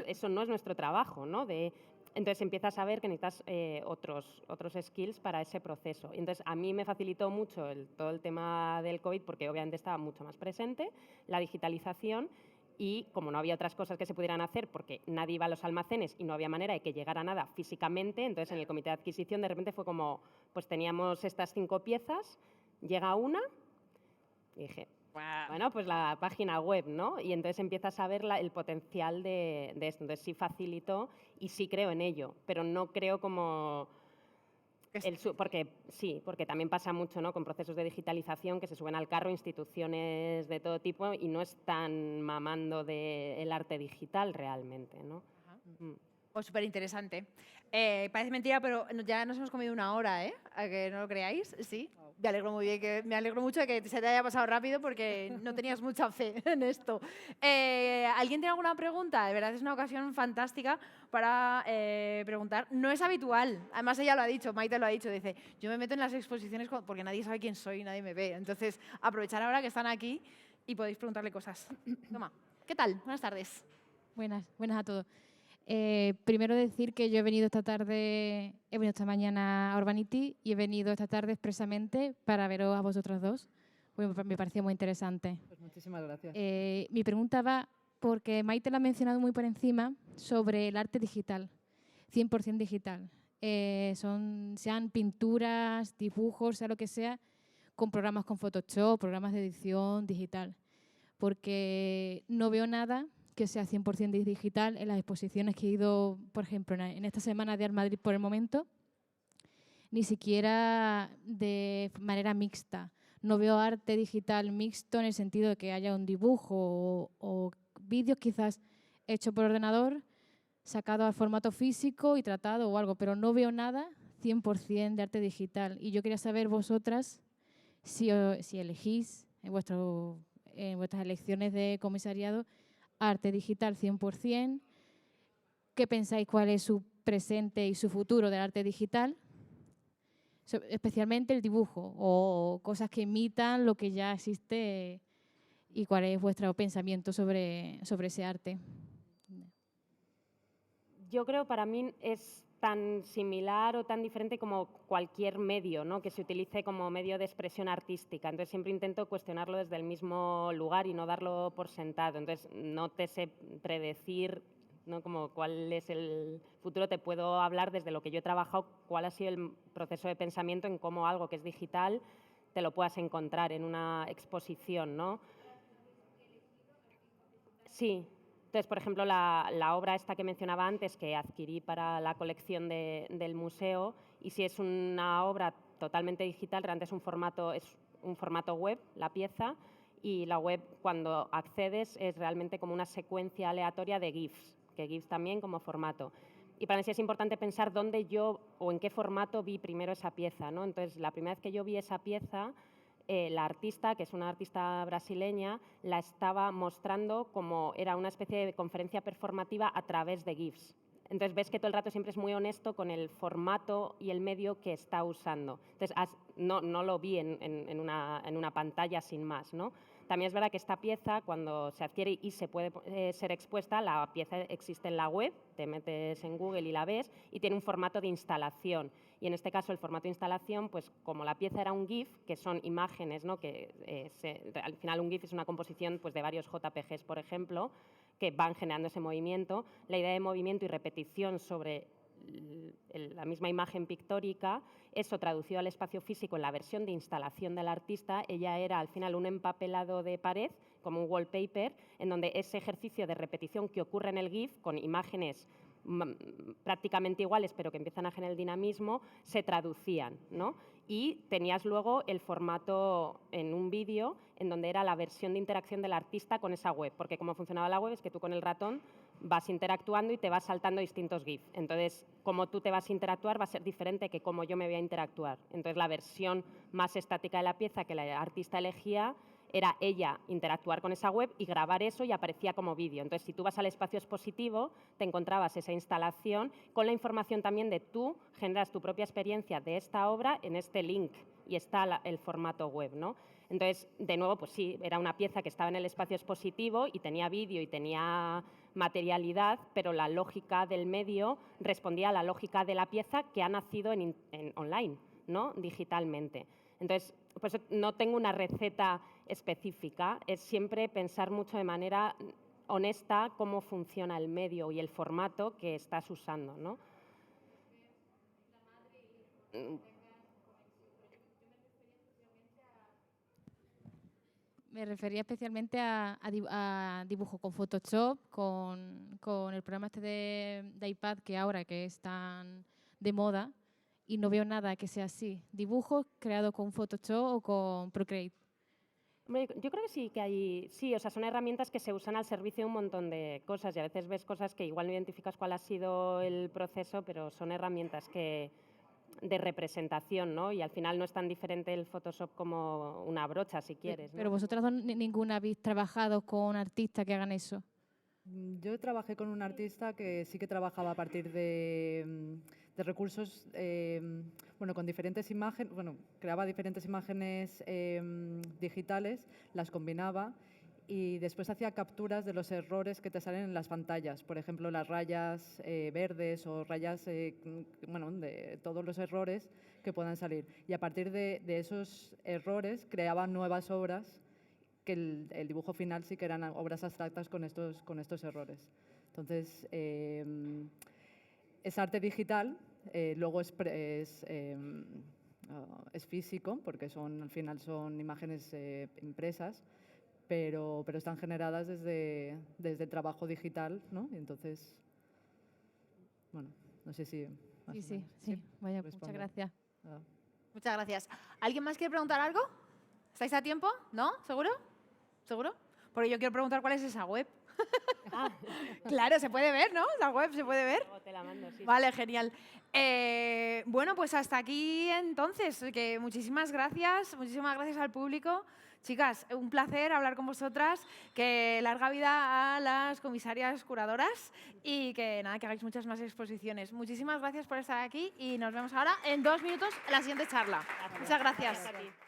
Speaker 2: Eso no es nuestro trabajo, ¿no? Entonces empiezas a ver que necesitas otros skills para ese proceso. Entonces a mí me facilitó mucho todo el tema del COVID porque obviamente estaba mucho más presente, la digitalización, y como no había otras cosas que se pudieran hacer porque nadie iba a los almacenes y no había manera de que llegara nada físicamente, entonces en el comité de adquisición de repente fue como, pues teníamos estas 5 piezas, llega una y dije, bueno, pues la página web, ¿no? Y entonces empiezas a ver el potencial de esto. Entonces sí facilitó y sí creo en ello, pero no creo como... Porque también pasa mucho, ¿no? Con procesos de digitalización que se suben al carro instituciones de todo tipo y no están mamando del arte digital realmente, ¿no?
Speaker 1: Pues súper interesante. Parece mentira, pero ya nos hemos comido 1 hora, ¿eh? ¿A que no lo creáis? Sí. Me alegro muy bien, me alegro mucho de que se te haya pasado rápido porque no tenías mucha fe en esto. ¿Alguien tiene alguna pregunta? De verdad es una ocasión fantástica para preguntar. No es habitual. Además ella lo ha dicho, Maite lo ha dicho. Dice, yo me meto en las exposiciones porque nadie sabe quién soy, nadie me ve. Entonces, aprovechar ahora que están aquí y podéis preguntarle cosas. Toma. ¿Qué tal? Buenas tardes.
Speaker 4: Buenas a todos. Primero decir que yo he venido esta mañana a Urbanity y he venido esta tarde expresamente para veros a vosotros dos. Me pareció muy interesante.
Speaker 3: Pues muchísimas gracias.
Speaker 4: Mi pregunta va, porque Maite la ha mencionado muy por encima, sobre el arte digital, 100% digital. Sean pinturas, dibujos, sea lo que sea, con programas con Photoshop, programas de edición digital. Porque no veo nada que sea 100% digital en las exposiciones que he ido, por ejemplo, en esta semana de Art Madrid por el momento, ni siquiera de manera mixta. No veo arte digital mixto en el sentido de que haya un dibujo o vídeos quizás hechos por ordenador, sacado al formato físico y tratado o algo, pero no veo nada 100% de arte digital. Y yo quería saber vosotras si elegís en vuestras elecciones de comisariado arte digital 100%, ¿qué pensáis cuál es su presente y su futuro del arte digital? Especialmente el dibujo o cosas que imitan lo que ya existe y cuál es vuestro pensamiento sobre ese arte.
Speaker 2: Yo creo para mí es tan similar o tan diferente como cualquier medio, ¿no?, que se utilice como medio de expresión artística. Entonces siempre intento cuestionarlo desde el mismo lugar y no darlo por sentado. Entonces no te sé predecir, ¿no?, como cuál es el futuro. Te puedo hablar desde lo que yo he trabajado, cuál ha sido el proceso de pensamiento en cómo algo que es digital te lo puedas encontrar en una exposición, ¿no? Sí. Entonces, por ejemplo, la obra esta que mencionaba antes, que adquirí para la colección del museo, y si es una obra totalmente digital, realmente es un formato web, la pieza, y la web, cuando accedes, es realmente como una secuencia aleatoria de GIFs, que GIFs también como formato. Y para mí sí es importante pensar dónde yo o en qué formato vi primero esa pieza, ¿no? Entonces, la primera vez que yo vi esa pieza, la artista, que es una artista brasileña, la estaba mostrando como era una especie de conferencia performativa a través de GIFs. Entonces ves que todo el rato siempre es muy honesto con el formato y el medio que está usando. Entonces no lo vi en una pantalla sin más, ¿no? También es verdad que esta pieza, cuando se adquiere y se puede ser expuesta, la pieza existe en la web, te metes en Google y la ves, y tiene un formato de instalación. Y en este caso el formato de instalación, pues como la pieza era un GIF, que son imágenes, ¿no?, que al final un GIF es una composición, pues, de varios JPGs, por ejemplo, que van generando ese movimiento. La idea de movimiento y repetición sobre la misma imagen pictórica, eso traducido al espacio físico en la versión de instalación del artista, ella era al final un empapelado de pared, como un wallpaper, en donde ese ejercicio de repetición que ocurre en el GIF, con imágenes prácticamente iguales, pero que empiezan a generar el dinamismo, se traducían, ¿no? Y tenías luego el formato en un vídeo, en donde era la versión de interacción del artista con esa web, porque cómo funcionaba la web es que tú con el ratón vas interactuando y te vas saltando distintos GIFs. Entonces, cómo tú te vas a interactuar va a ser diferente que cómo yo me voy a interactuar. Entonces, la versión más estática de la pieza que la artista elegía era ella interactuar con esa web y grabar eso, y aparecía como vídeo. Entonces, si tú vas al espacio expositivo, te encontrabas esa instalación con la información también de tú generas tu propia experiencia de esta obra en este link, y está el formato web, ¿no? Entonces, de nuevo, pues sí, era una pieza que estaba en el espacio expositivo y tenía vídeo y tenía materialidad, pero la lógica del medio respondía a la lógica de la pieza que ha nacido en online, ¿no?, digitalmente. Entonces, pues no tengo una receta específica, es siempre pensar mucho de manera honesta cómo funciona el medio y el formato que estás usando, ¿no?
Speaker 4: Me refería especialmente a dibujo con Photoshop, con el programa este de iPad que ahora que es tan de moda, y no veo nada que sea así. Dibujos creados con Photoshop o con Procreate.
Speaker 2: Hombre, yo creo que sí, que hay, sí, o sea, son herramientas que se usan al servicio de un montón de cosas, y a veces ves cosas que igual no identificas cuál ha sido el proceso, pero son herramientas de representación, ¿no? Y al final no es tan diferente el Photoshop como una brocha, si quieres, ¿no?
Speaker 4: Pero vosotras ninguna habéis trabajado con artistas que hagan eso.
Speaker 3: Yo trabajé con un artista que sí que trabajaba a partir de recursos, bueno, con diferentes imágenes, bueno, creaba diferentes imágenes digitales, las combinaba y después hacía capturas de los errores que te salen en las pantallas, por ejemplo, las rayas verdes o rayas, bueno, de todos los errores que puedan salir. Y a partir de esos errores creaba nuevas obras, que el dibujo final sí que eran obras abstractas con estos errores. Entonces, es arte digital, luego es físico, porque al final son imágenes impresas, pero están generadas desde el trabajo digital, ¿no? Y entonces, bueno, no sé si...
Speaker 4: Sí. Vaya, muchas gracias.
Speaker 1: Muchas gracias. ¿Alguien más quiere preguntar algo? ¿Estáis a tiempo? ¿No? ¿Seguro? ¿Seguro? Porque yo quiero preguntar cuál es esa web. Claro, se puede ver, ¿no? Esa web se puede ver.
Speaker 2: Luego te la mando, sí.
Speaker 1: Vale, genial. Bueno, pues hasta aquí entonces. Que muchísimas gracias al público. Chicas, un placer hablar con vosotras. Que larga vida a las comisarias curadoras y que nada, que hagáis muchas más exposiciones. Muchísimas gracias por estar aquí y nos vemos ahora en 2 minutos en la siguiente charla. Muchas gracias.
Speaker 2: Gracias a ti.